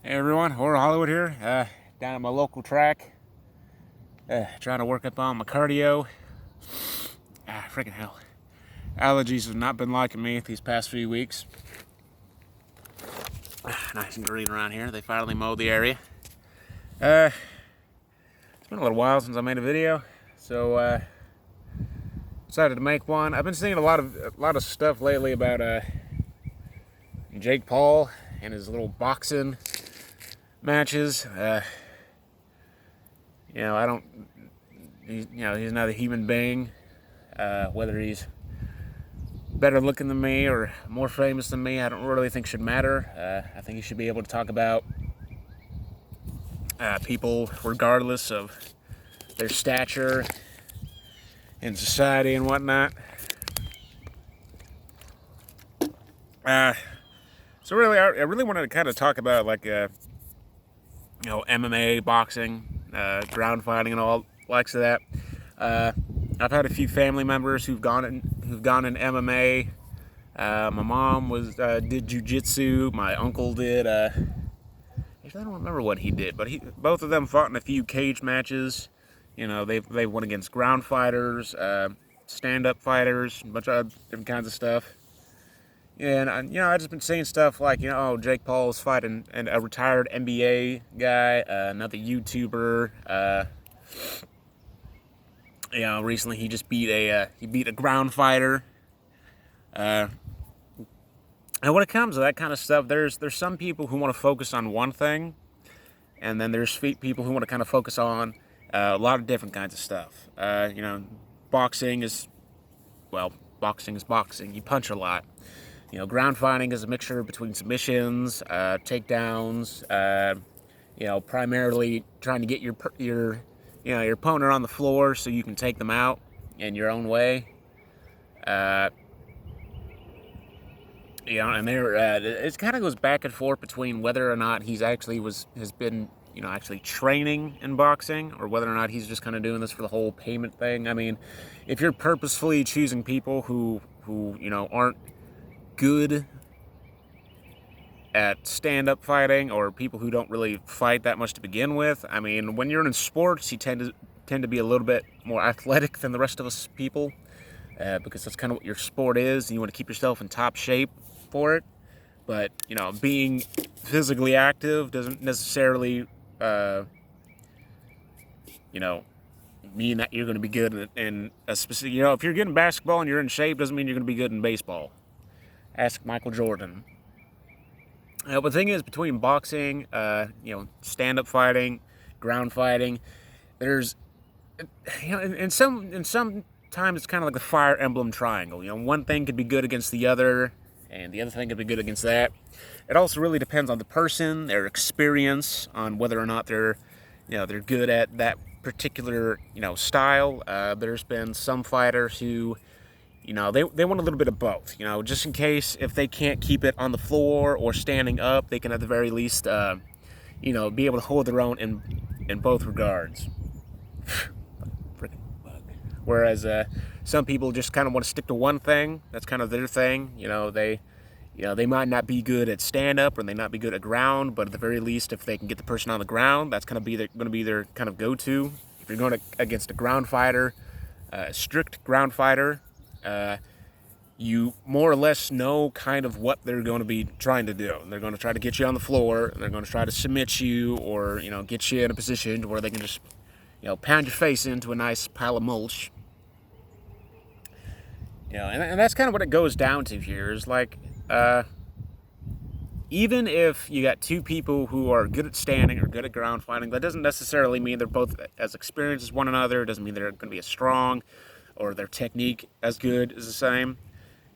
Hey everyone, Horror Hollywood here, down at my local track, trying to work up on my cardio. Freaking hell. Allergies have not been liking me these past few weeks. Nice and green around here. They finally mowed the area. It's been a little while since I made a video, so decided to make one. I've been seeing a lot of stuff lately about Jake Paul and his little boxing matches. I don't. He's not a human being. Whether he's better looking than me or more famous than me, I don't really think should matter. I think he should be able to talk about people regardless of their stature in society and whatnot. So really, I really wanted to kind of talk about MMA, boxing, ground fighting, and all likes of that. I've had a few family members who've gone in MMA. My mom did jujitsu. My uncle did. Actually, I don't remember what he did, but both of them fought in a few cage matches. They went against ground fighters, stand-up fighters, a bunch of different kinds of stuff. And I just been seeing stuff like Jake Paul's fighting a retired NBA guy, another YouTuber. Recently he just beat a ground fighter. And when it comes to that kind of stuff, there's some people who want to focus on one thing, and then there's people who want to kind of focus on a lot of different kinds of stuff. Boxing is boxing. You punch a lot. Ground fighting is a mixture between submissions, takedowns. Primarily trying to get your opponent on the floor so you can take them out in your own way. And it kind of goes back and forth between whether or not he's actually has been actually training in boxing, or whether or not he's just kind of doing this for the whole payment thing. I mean, if you're purposefully choosing people who aren't good at stand-up fighting, or people who don't really fight that much to begin with. I mean, when you're in sports, you tend to be a little bit more athletic than the rest of us people, because that's kind of what your sport is, and you want to keep yourself in top shape for it. But being physically active doesn't necessarily mean that you're going to be good in a specific. If you're good in basketball and you're in shape, doesn't mean you're going to be good in baseball. Ask Michael Jordan. But the thing is, between boxing, stand-up fighting, ground fighting, there's, in some times it's kind of like the Fire Emblem triangle. One thing could be good against the other, and the other thing could be good against that. It also really depends on the person, their experience, on whether or not they're good at that particular style. There's been some fighters who they want a little bit of both, just in case if they can't keep it on the floor or standing up, they can at the very least, be able to hold their own in both regards. Freaking bug. Whereas some people just kind of want to stick to one thing. That's kind of their thing. They might not be good at stand-up, or they not be good at ground, but at the very least, if they can get the person on the ground, that's going to be their kind of go-to. If you're going against a ground fighter, a strict ground fighter, you more or less know kind of what they're going to be trying to do. They're going to try to get you on the floor, and they're going to try to submit you, or get you in a position where they can just pound your face into a nice pile of mulch. And that's kind of what it goes down to here. Is like, even if you got two people who are good at standing or good at ground fighting, that doesn't necessarily mean they're both as experienced as one another. It doesn't mean they're going to be as strong, or their technique as good is the same.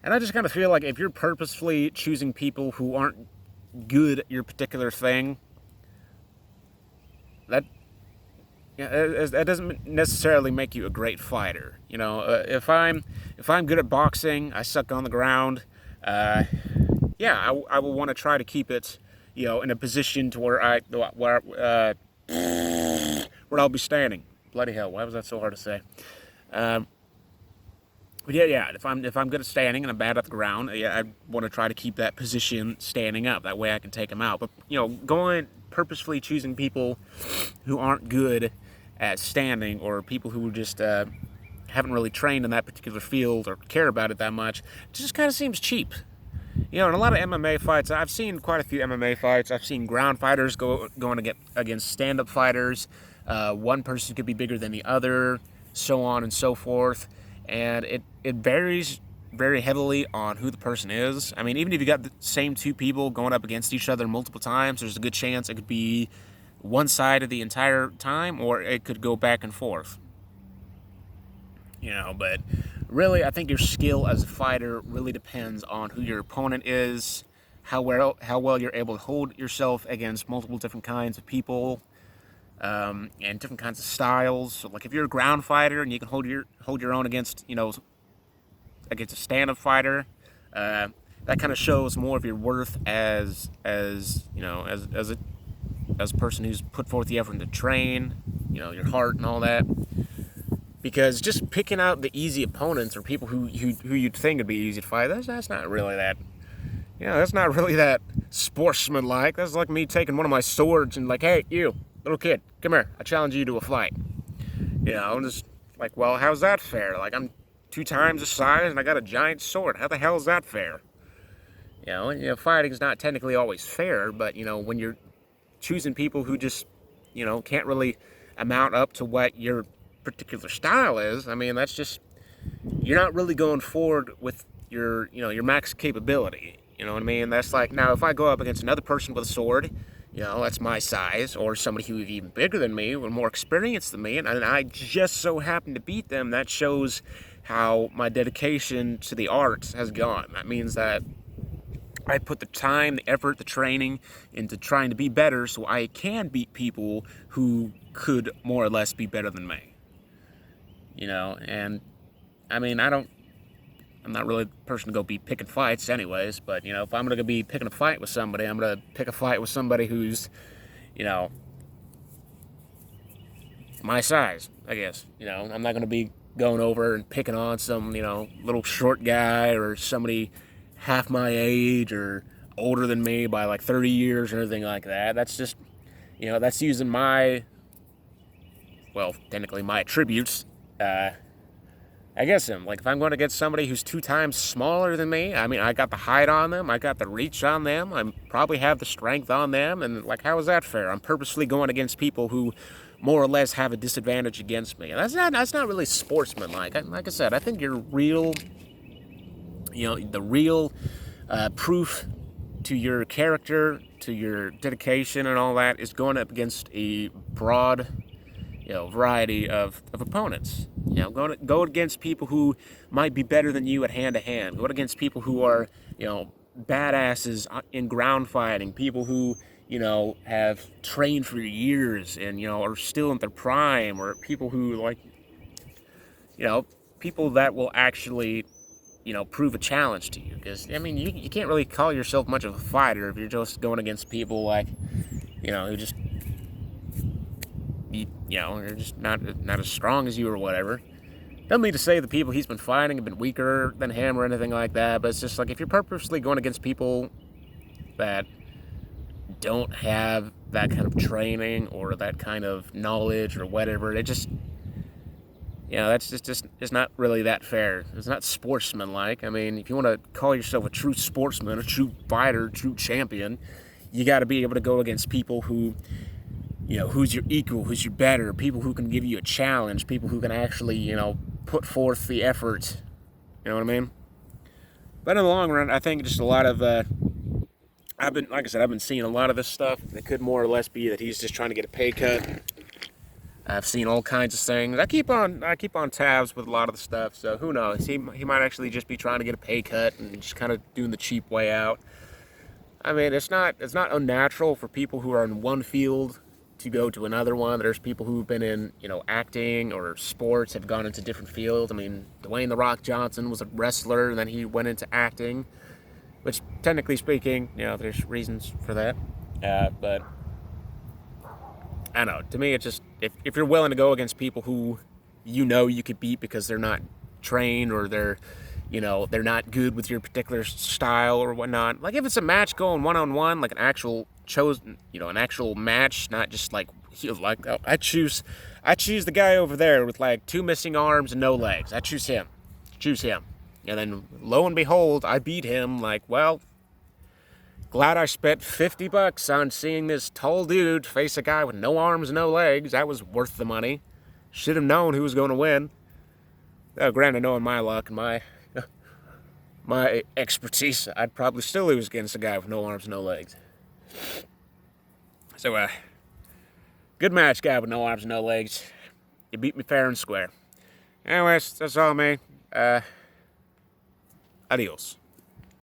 And I just kind of feel like if you're purposefully choosing people who aren't good at your particular thing, that doesn't necessarily make you a great fighter. If I'm good at boxing, I suck on the ground. I will want to try to keep it, in a position to where I'll be standing. Bloody hell, why was that so hard to say? But yeah. If I'm good at standing and I'm bad at the ground, yeah, I want to try to keep that position standing up. That way I can take them out. But going purposefully choosing people who aren't good at standing, or people who just haven't really trained in that particular field or care about it that much, it just kind of seems cheap. In a lot of MMA fights, I've seen quite a few MMA fights. I've seen ground fighters going against stand-up fighters. One person could be bigger than the other, so on and so forth. And it varies very heavily on who the person is. I mean, even if you got the same two people going up against each other multiple times, there's a good chance it could be one sided the entire time, or it could go back and forth. But really, I think your skill as a fighter really depends on who your opponent is, how well you're able to hold yourself against multiple different kinds of people, and different kinds of styles. So, like if you're a ground fighter and you can hold your own against a stand-up fighter, that kind of shows more of your worth as a person who's put forth the effort to train, your heart and all that. Because just picking out the easy opponents or people who you'd think would be easy to fight, that's not really that, that's not really that sportsmanlike. That's like me taking one of my swords and like, hey, you, little kid, come here, I challenge you to a fight. I'm just like, well, how's that fair? Like, I'm 2 times the size and I got a giant sword. How the hell is that fair? Fighting's not technically always fair, but, when you're choosing people who just, can't really amount up to what your particular style is, I mean, that's just, you're not really going forward with your max capability. You know what I mean? That's like, now if I go up against another person with a sword, that's my size, or somebody who's even bigger than me, with more experience than me, and I just so happen to beat them, that shows how my dedication to the art has gone. That means that I put the time, the effort, the training into trying to be better so I can beat people who could more or less be better than me. And I mean, I'm not really the person to go be picking fights anyways, but, if I'm going to be picking a fight with somebody, I'm going to pick a fight with somebody who's, my size, I guess. I'm not going to be going over and picking on some, little short guy or somebody half my age or older than me by like 30 years or anything like that. That's just, that's using technically my attributes against him. Like, if I'm going to get somebody who's 2 times smaller than me, I mean, I got the height on them, I got the reach on them, I probably have the strength on them, and like, how is that fair? I'm purposely going against people who more or less have a disadvantage against me. And that's not really sportsmanlike. Like I said, I think your real, the real proof to your character, to your dedication and all that, is going up against a broad variety of opponents. Go against people who might be better than you at hand-to-hand. Go against people who are, badasses in ground fighting. People who, have trained for years and, are still in their prime. Or people who, like, people that will actually, prove a challenge to you. Because, I mean, you can't really call yourself much of a fighter if you're just going against people like, who just, they're just not as strong as you or whatever. Doesn't mean to say the people he's been fighting have been weaker than him or anything like that, but it's just like, if you're purposely going against people that don't have that kind of training or that kind of knowledge or whatever, it just, that's just it's not really that fair. It's not sportsmanlike. I mean, if you want to call yourself a true sportsman, a true fighter, a true champion, you got to be able to go against people who, who's your equal, who's your better, people who can give you a challenge, people who can actually, put forth the effort. You know what I mean? But in the long run, I think just a lot of, I've been seeing a lot of this stuff. It could more or less be that he's just trying to get a pay cut. I've seen all kinds of things. I keep on tabs with a lot of the stuff, so who knows? He might actually just be trying to get a pay cut and just kind of doing the cheap way out. I mean, it's not unnatural for people who are in one field to go to another one. There's people who've been in, acting or sports, have gone into different fields. I mean, Dwayne "The Rock" Johnson was a wrestler, and then he went into acting, which, technically speaking, there's reasons for that. But I don't know. To me, it's just, if you're willing to go against people who you could beat because they're not trained or they're, they're not good with your particular style or whatnot. Like if it's a match going one-on-one, like an actual an actual match, not just like oh, I choose the guy over there with like 2 missing arms and no legs. I choose him. And then lo and behold, I beat him. Like, well, glad I spent $50 on seeing this tall dude face a guy with no arms, no legs. That was worth the money. Should have known who was going to win. Granted, knowing my luck and my expertise, I'd probably still lose against a guy with no arms, no legs. So, good match, guy with no arms, no legs. You beat me fair and square. Anyways, that's all me. Adios.